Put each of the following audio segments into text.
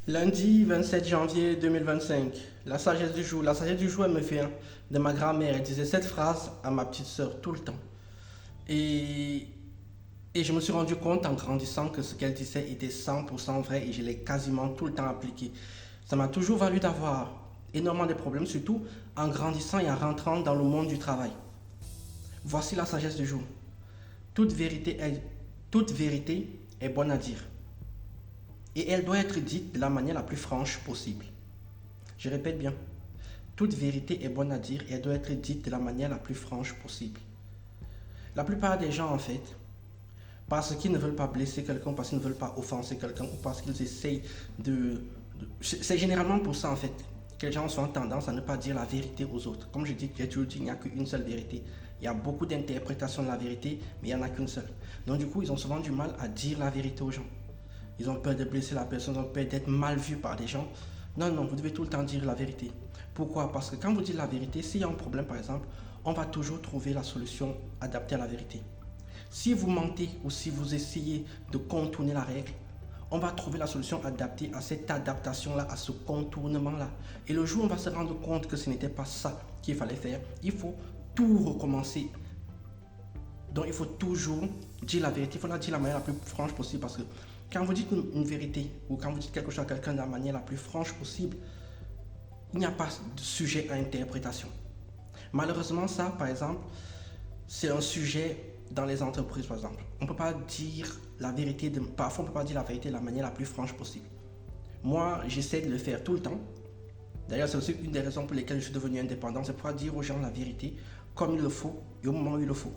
Lundi 27 janvier 2025, la sagesse du jour. La sagesse du jour, elle me vient de ma grand-mère. Elle disait cette phrase à ma petite sœur tout le temps. Et, et je me suis rendu compte en grandissant que ce qu'elle disait était 100% vrai et je l'ai quasiment tout le temps appliqué. Ça m'a toujours valu d'avoir énormément de problèmes, surtout en grandissant et en rentrant dans le monde du travail. Voici la sagesse du jour. Toute vérité est, toute vérité est bonne à dire. Et elle doit être dite de la manière la plus franche possible. Je répète bien, toute vérité est bonne à dire et elle doit être dite de la manière la plus franche possible. La plupart des gens, en fait, parce qu'ils ne veulent pas blesser quelqu'un, parce qu'ils ne veulent pas offenser quelqu'un, ou parce qu'ils essayent C'est généralement pour ça, en fait, que les gens ont tendance à ne pas dire la vérité aux autres. Comme j'ai toujours dit, il n'y a qu'une seule vérité. Il y a beaucoup d'interprétations de la vérité, mais il n'y en a qu'une seule. Donc du coup, ils ont souvent du mal à dire la vérité aux gens. Ils ont peur de blesser la personne, ils ont peur d'être mal vus par des gens. Non, non, vous devez tout le temps dire la vérité. Pourquoi? Parce que quand vous dites la vérité, s'il y a un problème par exemple, on va toujours trouver la solution adaptée à la vérité. Si vous mentez ou si vous essayez de contourner la règle, on va trouver la solution adaptée à cette adaptation-là, à ce contournement-là. Et le jour où on va se rendre compte que ce n'était pas ça qu'il fallait faire, il faut tout recommencer. Donc il faut toujours dire la vérité, il faut la dire de la manière la plus franche possible parce que quand vous dites une vérité ou quand vous dites quelque chose à quelqu'un de la manière la plus franche possible, il n'y a pas de sujet à interprétation. Malheureusement, ça, par exemple, c'est un sujet dans les entreprises, par exemple. On ne peut pas dire la vérité, parfois on ne peut pas dire la vérité de la manière la plus franche possible. Moi, j'essaie de le faire tout le temps. D'ailleurs, c'est aussi une des raisons pour lesquelles je suis devenu indépendant, c'est pour dire aux gens la vérité comme il le faut et au moment où il le faut.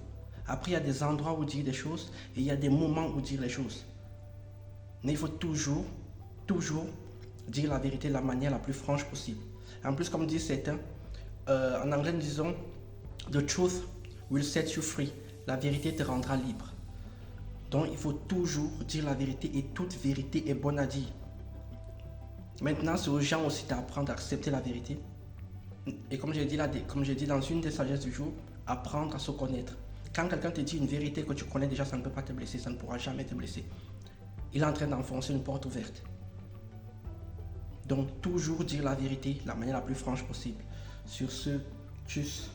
Après, il y a des endroits où dire des choses et il y a des moments où dire les choses. Mais il faut toujours, toujours dire la vérité de la manière la plus franche possible. En plus, comme disent certains, en anglais, nous disons The truth will set you free. La vérité te rendra libre. Donc, il faut toujours dire la vérité et toute vérité est bonne à dire. Maintenant, c'est aux gens aussi d'apprendre à accepter la vérité. Et comme j'ai dit dans une des sagesses du jour, apprendre à se connaître. Quand quelqu'un te dit une vérité que tu connais déjà, ça ne peut pas te blesser, ça ne pourra jamais te blesser. Il est en train d'enfoncer une porte ouverte. Donc, toujours dire la vérité de la manière la plus franche possible. Sur ce, tchuss.